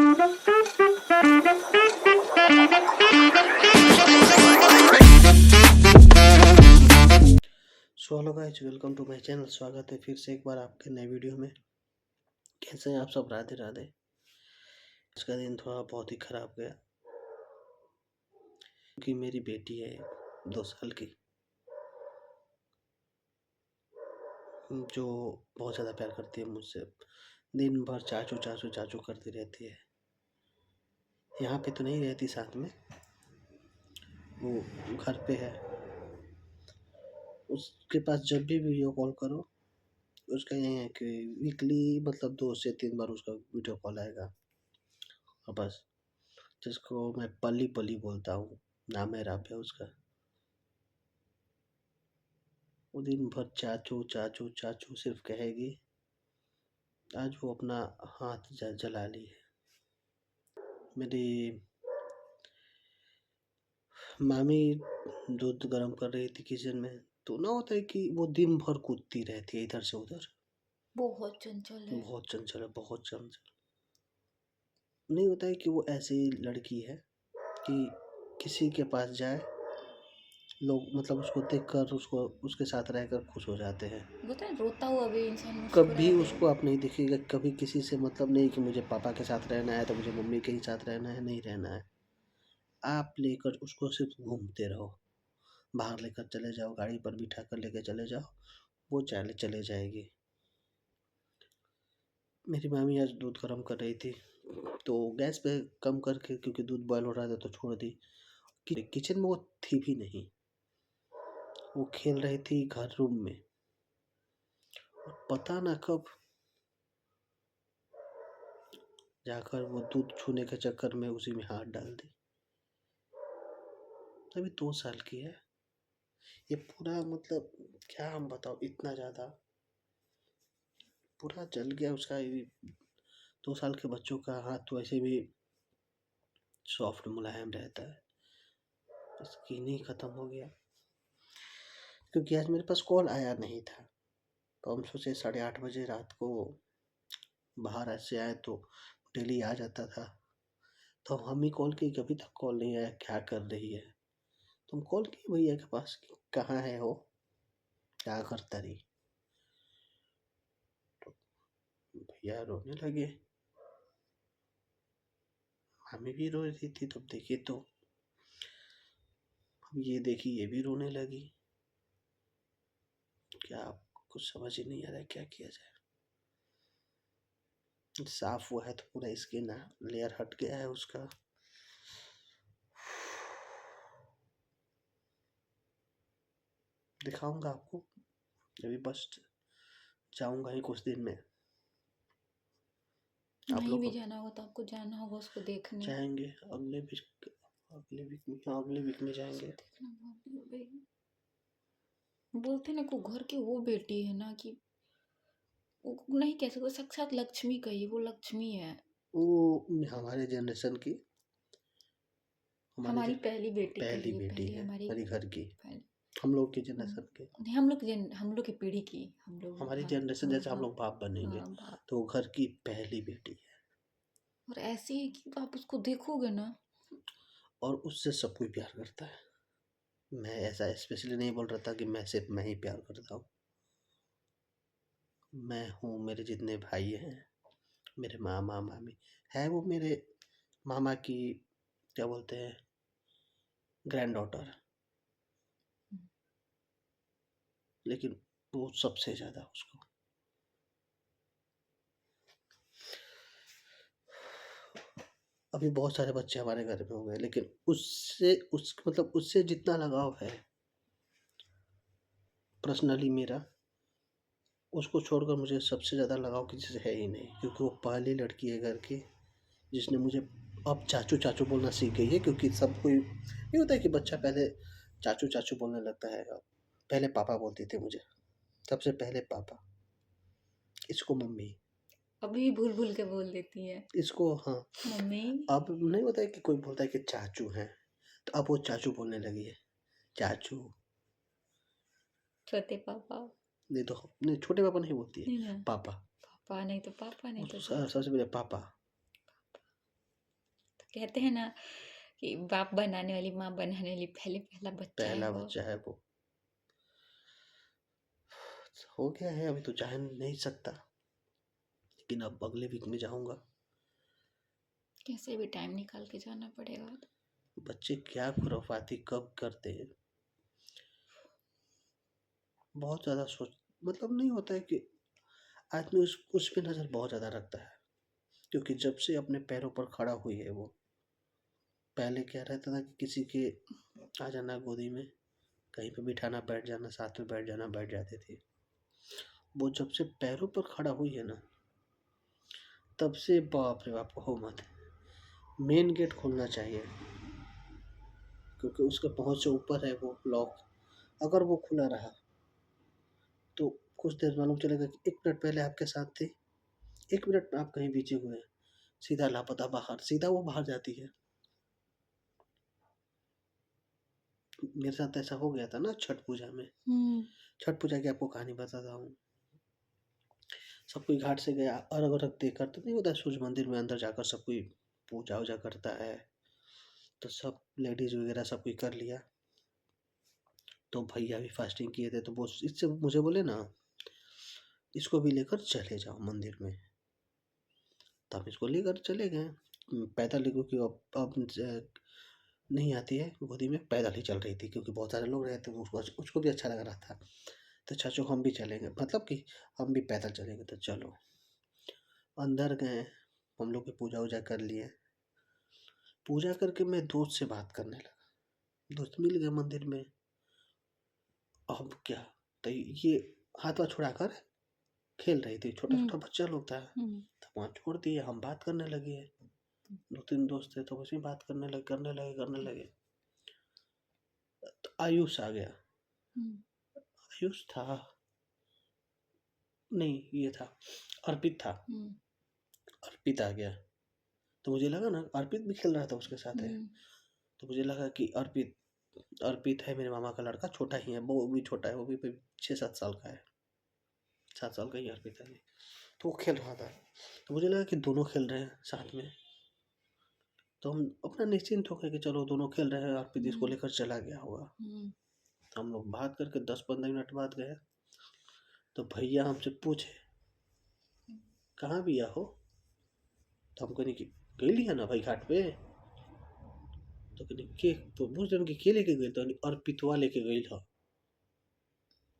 So hello guys, welcome to my channel. स्वागत है फिर से एक बार आपके नए वीडियो में। कैसे हैं आप सब? राधे राधे। इसका दिन थोड़ा बहुत ही खराब गया क्योंकि मेरी बेटी है 2 साल की, जो बहुत ज़्यादा प्यार करती है मुझसे। दिन भर चाचू चाचू चाचू करती रहती है। यहाँ पे तो नहीं रहती साथ में, वो घर पे है। उसके पास जब भी वीडियो कॉल करो, उसका यही है कि वीकली मतलब 2 से 3 बार उसका वीडियो कॉल आएगा। और बस, जिसको मैं पली पली बोलता हूँ, नाम है राबिया उसका। वो दिन भर चाचू चाचू चाचू सिर्फ कहेगी। आज वो अपना हाथ जला ली है। मेरी मामी दूध गर्म कर रही थी किचन में, तो ना होता है कि वो दिन भर कूदती रहती है इधर से उधर। बहुत चंचल है। बहुत चंचल है, बहुत चंचल। नहीं होता है कि वो ऐसी लड़की है कि किसी के पास जाए, लोग मतलब उसको देखकर उसको उसके साथ रहकर खुश हो जाते हैं। होता है, रोता हुआ भी इंसान कभी मुस्कुरा दे। उसको आप नहीं देखिएगा, कभी किसी से मतलब नहीं कि मुझे पापा के साथ रहना है तो मुझे मम्मी के ही साथ रहना है, नहीं रहना है। आप लेकर उसको सिर्फ घूमते रहो, बाहर लेकर चले जाओ, गाड़ी पर बिठा कर लेकर चले जाओ, वो चले जाएगी। मेरी मामी आज दूध गर्म कर रही थी, तो गैस पे कम करके, क्योंकि दूध बॉयल हो रहा था तो छोड़ दी। कि किचन में वो थी भी नहीं, वो खेल रही थी घर रूम में। और पता ना कब जाकर वो दूध छूने के चक्कर में उसी में हाथ डाल दी। अभी 2 साल की है। ये पूरा मतलब क्या हम बताओ, इतना ज़्यादा पूरा जल गया उसका। ये 2 साल के बच्चों का हाथ तो वैसे भी सॉफ्ट मुलायम रहता है, स्किन ही खत्म हो गया। क्योंकि आज मेरे पास कॉल आया नहीं था, तो हम सोचे 8:30 बजे रात को बाहर ऐसे आए तो डेली आ जाता था। तो हम ही कॉल किए कि अभी तक कॉल नहीं आया, क्या कर रही है। तुम कॉल किए भैया के पास कि कहाँ है हो, क्या करता रही। तो भैया रोने लगे, मम्मी भी रो रही थी। तब देखिए तो अब ये देखी, ये भी रोने लगी। क्या कुछ समझ ही नहीं आ रहा है क्या किया जाए। साफ हुआ है तो पूरा स्किन लेयर हट गया है उसका। दिखाऊंगा आपको, अभी बस जाऊंगा ही कुछ दिन में। आप नहीं लोग भी जाना होगा तो आपको जाना होगा उसको देखने। जाएंगे अगले वीक में उसको जाएंगे। देखना बहुत भाई। बोलते ना को घर की वो बेटी है ना कि वो नहीं कह सकते, साक्षात लक्ष्मी कही, वो लक्ष्मी है। वो हमारे जनरेशन की, हमारे हमारी पहली बेटी पहली कहिए, बेटी पहली है हमारी हमारी घर की, पहली। हम लोग की जनरेशन के। नहीं, हम लोग की पीढ़ी की, हम लोग, हमारी हाँ। जनरेशन हाँ जैसे हम हाँ लोग बाप बनेंगे, हाँ बाप। तो वो घर की पहली बेटी है। और ऐसी है कि आप उसको देखोगे ना। और उससे सब कोई प्यार करता है। मैं ऐसा स्पेशली नहीं बोल रहा था कि मैं सिर्फ मैं ही प्यार करता हूँ। मैं हूँ, मेरे जितने भाई हैं, मेरे मामा मामी है, वो मेरे मामा की क्या बोलते हैं, ग्रैंड डॉटर। लेकिन वो सबसे ज़्यादा उसको। अभी बहुत सारे बच्चे हमारे घर में हो गए, लेकिन उससे उस मतलब उससे जितना लगाव है पर्सनली मेरा, उसको छोड़कर मुझे सबसे ज़्यादा लगाव किसी से है ही नहीं। क्योंकि वो पहली लड़की है घर की जिसने मुझे अब चाचू चाचू बोलना सीख गई है। क्योंकि सब कोई नहीं होता है कि बच्चा पहले चाचू चाचू बोलने लगता है। अब पहले पापा बोलती थी मुझे, सबसे पहले पापा, इसको मम्मी, अभी भूल भूल के बोल देती है इसको हाँ। मम्मी। अब नहीं होता है कि कोई बोलता है कि चाचू हैं, तो अब वो चाचू बोलने लगी है, चाचू। छोटे पापा। नहीं तो नहीं, छोटे पापा नहीं बोलती है, नहीं ना, पापा। पापा नहीं तो पापा, नहीं तो उसको चाचा। सबसे पहले पापा, कहते हैं ना कि बाप बनाने वाली, माँ बनाने वाली पहला बच्चा है पहला वो। बच्चा है वो। हो गया है, अभी तो जा नहीं सकता, लेकिन अब अगले वीक में जाऊंगा। कैसे भी टाइम निकाल के जाना पड़ेगा। बच्चे क्या खुराफाती कब करते हैं, बहुत ज़्यादा सोच, मतलब नहीं होता है कि आदमी उस पे नज़र बहुत ज़्यादा रखता है, क्योंकि जब से अपने पैरों पर खड़ा हुई है वो, पहले क्या रहता था कि किसी के आ जाना गोदी में, कहीं पे बिठाना, बैठ जाना, साथ में बैठ जाना, बैठ जाते थे। वो जब से पैरों पर खड़ा हुई है ना, तब से बाप रे बाप हो मत, मेन गेट खोलना चाहिए, क्योंकि उसके पहुँच से ऊपर है वो लॉक। अगर वो खुला रहा तो कुछ देर मालूम चलेगा कि 1 मिनट पहले आपके साथ थे, 1 मिनट में आप कहीं बीचे हुए हैं, सीधा लापता बाहर, सीधा वो बाहर जाती है। मेरे साथ ऐसा हो गया था ना छठ पूजा में। छठ पूजा की आपको कहानी बताता हूँ। सब कोई घाट से गया, अर्घ वर्घ देकर, तो नहीं होता सूर्य मंदिर में अंदर जाकर सब कोई पूजा वूजा करता है, तो सब लेडीज वगैरह सब कोई कर लिया। तो भैया भी फास्टिंग किए थे, तो वो इससे मुझे बोले ना, इसको भी लेकर चले जाओ मंदिर में। तो हम इसको लेकर चले गए पैदल, क्योंकि अब नहीं आती है गोदी में, पैदल ही चल रही थी, क्योंकि बहुत सारे लोग रहे थे, उसको भी अच्छा लग रहा था। तो चाचू हम भी चलेंगे, मतलब कि हम भी पैदल चलेंगे, तो चलो। अंदर गए, हम लोग की पूजा वूजा कर लिए। पूजा करके मैं दोस्त से बात करने लगा, दोस्त मिल गए मंदिर में। अब क्या, तो ये हाथ वाथ छुड़ाकर खेल रही थी, छोटा छोटा बच्चा लोग था, तो वहाँ छोड़ दिए, हम बात करने लगे। 2-3 दोस्त थे, तो उसी बात करने लगे। तो आयुष आ गया, आयुष था नहीं, ये था अर्पित था। अर्पित आ गया, तो मुझे लगा ना अर्पित भी खेल रहा था उसके साथ है, तो मुझे लगा कि अर्पित है मेरे मामा का लड़का, छोटा ही है, वो भी छोटा है, वो भी 6-7 साल का है, 7 साल का ही अर्पित है। तो वो खेल रहा था, तो मुझे लगा कि दोनों खेल रहे हैं साथ में, तो हम अपना निश्चिंत हो गए कि चलो दोनों खेल रहे हैं, अर्पित इसको लेकर चला गया होगा। तो हम लोग बात करके 10-15 मिनट बाद गए, तो भैया हमसे पूछे कहाँ भी हो, तो हम कहने की गई लिया ना भाई घाट पे, तो कहने के तो पूछ जन के लेके गए, तो अर्पितवा लेके गई था।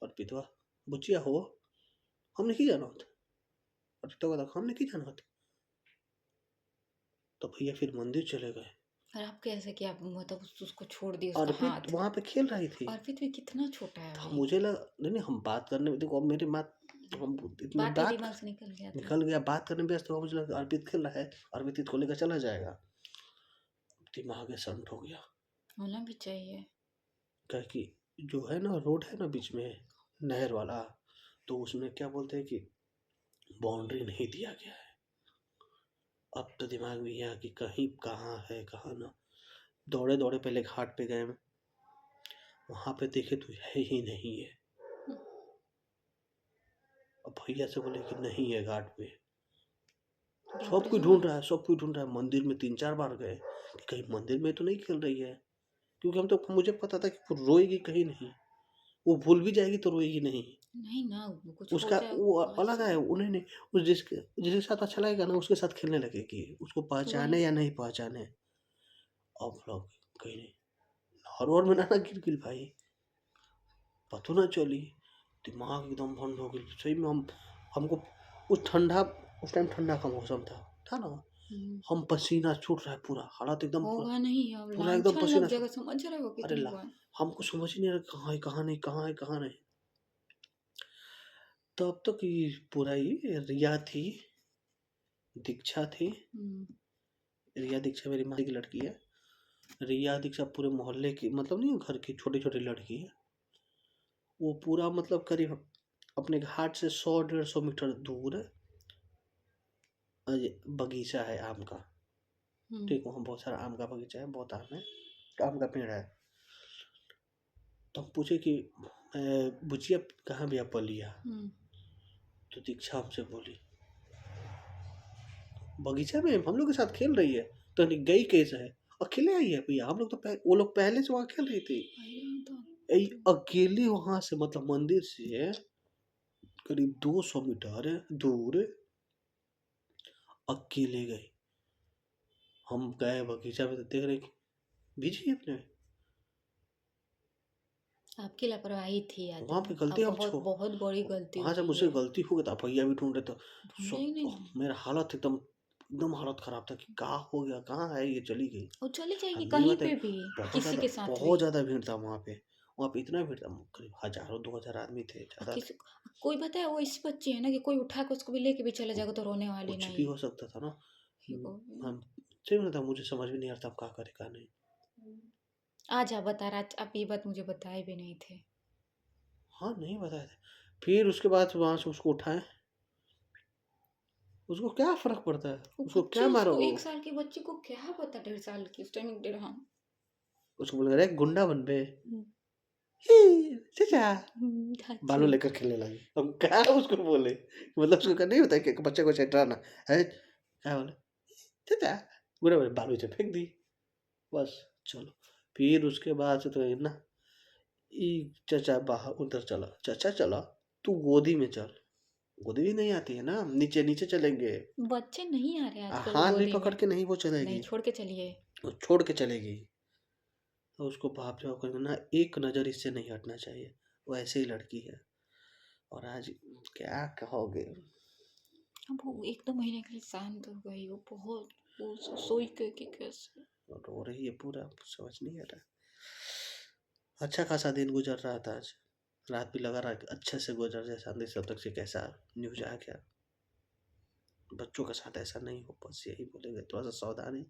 अर्पितवा बुचिया हो, हमने की जाना होता, अर्पितवा तक हमने की जाना होता। तो भैया फिर मंदिर चले गए। और आप कैसे कि आप मतलब उसको छोड़ दिए उसका अर्पित हाथ। वहां पे खेल रही थी। अर्पित भी कितना छोटा है तो भाई। मुझे लगा नहीं हम बात करने में, देखो अब मेरी बात, हम इतने बात ही बात दिमाग से निकल गया था। निकल गया, बात करने में व्यस्त हुआ, मुझे लगा अर्पित खेल रहा है, अर्पित इसको लेकर चला जाएगा। दिमाग संट हो गया, होना भी चाहिए। क्या कि जो है ना रोड है ना बीच में नहर वाला, तो उसमें क्या बोलते हैं कि बाउंड्री नहीं दिया गया है। अब तो दिमाग में यह कि कहीं कहाँ है कहाँ ना, दौड़े दौड़े पहले घाट पे गए, वहां पे देखे तो है ही नहीं है। अब भैया से बोले कि नहीं है घाट पे, सब कोई ढूंढ रहा है, सब कोई ढूंढ रहा है, मंदिर में 3-4 बार गए कि कहीं मंदिर में तो नहीं खेल रही है, क्योंकि हम तो मुझे पता था कि वो रोएगी कहीं नहीं, वो भूल भी जाएगी तो रोएगी नहीं। नहीं ना, वो कुछ हो उसका जाए वो आज अलग है, उन्हें नहीं, उस जिसके साथ अच्छा लगेगा ना उसके साथ खेलने लगेगी, उसको पहचाने या नहीं पहचाने। अब लोग कहीं नहीं, नहर और में ना गिर गिर भाई, पता ना चली, दिमाग एकदम बंद हो गई सही में। हमको उस टाइम ठंडा का मौसम था ना, हम पसीना छूट रहा है पूरा, हालत एकदम होगा नहीं, अब पूरा एकदम लांछन लग पसीना जाएगा, समझ रहे हो अरे कितनी ला, बार। हमको समझ ही नहीं रहा कहाँ है कहाँ नहीं, कहाँ है कहाँ नहीं। तब तक ये पूरा ही रिया थी, दीक्षा थी, रिया दीक्षा मेरी माँ की लड़की है। रिया दीक्षा पूरे मोहल्ले की, मतलब नहीं घर की छोटी छोटी लड़की है। वो पूरा मतलब करीब अपने घाट से 100-150 मीटर दूर बगीचा है आम का, ठीक, वहाँ बहुत सारा आम का बगीचा है, बहुत आम है, आम का पेड़ है। तो हम पूछे कि बुचिया कहाँ भी आप लिया, तो दीक्षा हमसे बोली बगीचा में हम लोग के साथ खेल रही है। तो नहीं गई कैसे है? अकेले आई है भैया, हम लोग तो वो लोग पहले से वहाँ खेल रही थी। अकेले वहां से मतलब मंदिर से करीब 200 मीटर दूर अकेले गए। हम गए बगीचा में तो देख रहे बिजी अपने। आपकी लापरवाही थी आज वहां पे गलती अब अब बहुत बहुत बड़ी गलती वहां जब हुई मुझसे है। गलती हो गई तो भैया भी ढूंढ रहे थे। ढूंढेंगे नहीं मेरा हालत एकदम एकदम हालत खराब था कि क्या हो गया, कहाँ है ये, चली गई। और चली जाएगी अब नहीं कहीं बात है, पे भी, किसी के साथ भी। बहुत ज्यादा भीड़ था वहां पे। वहां पे इतना भीड़ था, करीब 1000-2000 आदमी थे, ज्यादा थे। किसी कोई बताए वो इस बच्ची है ना कि कोई उठा के उसको भी लेके भी चले जाएगा तो रोने वाली कुछ भी नहीं। हो सकता था ना। हे भगवान। हम सही में था, मुझे समझ भी नहीं आता क्या करे क्या नहीं। आज आप बता रहा, आप ये बात मुझे बताए भी नहीं थे। हाँ नहीं बताया था। फिर उसके बाद वहां से उसको उठाए, उसको क्या फर्क पड़ता है, वो उसको बच्चे, क्या मारो। उसको 1 साल की बच्ची को क्या पता, 1.5 साल की उस टाइम 1.5। हाँ। उसको बोल रहे गुंडा बन बे, हम्म, चाचा बालू चाची। लेकर खेलने लगे। हम क्या उसको बोले, मतलब उसको क्या नहीं होता है कि बच्चे को डराना है, क्या बोले चाचा, बुरे बुरे बालू से फेंक दी, बस चलो। फिर उसके बाद से तो ये ना, ई चाचा बाहर उधर चला, चाचा चला तू गोदी में चल। गोदी भी नहीं आती है ना, नीचे नीचे चलेंगे। बच्चे नहीं आ रहे आजकल हाथ भी गोदी पकड़ में। के नहीं वो नहीं, चलेगी, छोड़ के चलिए। वो छोड़ के चलेगी। तो उसको बाप रे बाप करके ना, एक नज़र इससे नहीं हटना चाहिए, वो ऐसे ही लड़की है। और आज क्या कहोगे। अब वो 1-2 महीने के लिए शांत हो गई, वो बहुत, वो सोई के कि कैसे। रो रही है पूरा, समझ नहीं आ रहा। अच्छा खासा दिन गुजर रहा था आज, रात भी लगा रहा कि अच्छे से गुजर जाए शांति से, तब तक से कैसा न्यूज आ गया। बच्चों के साथ ऐसा नहीं हो, बस यही बोलेंगे, थोड़ा सा सावधानी।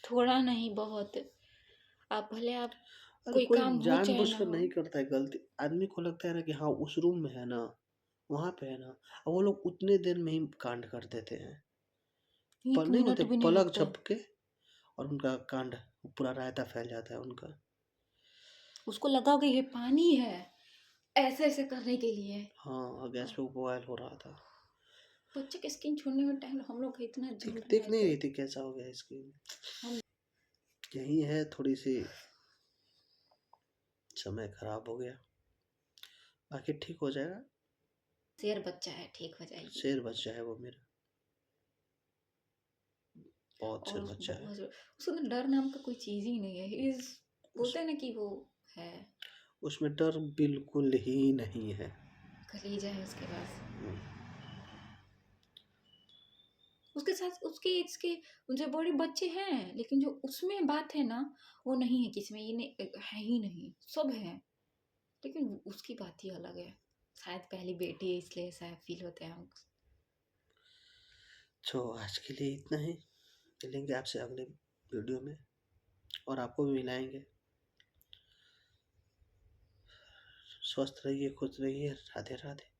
थोड़ा नहीं, बहुत। आप भले आप अरे कोई कोई काम हो चाहे ना जानबूझकर हो। नहीं करता है गलती, आदमी को लगता है ना कि हाँ उस रूम में है ना, वहां पे है ना, और वो लोग उतने देर में ही कांड कर देते हैं। पर 1 नहीं होते मिनट भी नहीं पलक लगता। झपके, और उनका कांड पूरा रायता फैल जाता है उनका। उसको लगा कि ये पानी है, ऐसे ऐसे करने के लिए। हाँ, और गैस पे बॉयल हो रहा था। बच्चे के स्किन छोड़ने में टाइम हम लोग इतना झूठ देख नहीं रहते। रही थी कैसा हो गया इसकी। हम यही है, थोड़ी सी समय खराब हो गया, बाकी ठीक हो जाएगा। शेर बच्चा है, ठीक हो जाएगी। शेर बच्चा है वो मेरा, बहुत और शेर बच्चा है। उसको ना डर नाम का कोई चीज ही नहीं है। इस उस बोलते हैं ना कि वो है, उसमें डर बिल्कुल ही नहीं है। कलीजा है उसके पास। हम्म, उसके साथ उसके एज के जो बड़े बच्चे हैं, लेकिन जो उसमें बात है ना, वो नहीं है किसी में, ये नहीं है ही नहीं, सब है। लेकिन उसकी बात ही अलग है। शायद पहली बेटी है इसलिए ऐसा फील होता है हमको। तो आज के लिए इतना ही, मिलेंगे आपसे अगले वीडियो में, और आपको भी मिलाएंगे। स्वस्थ रहिए, खुश रहिए, राधे राधे।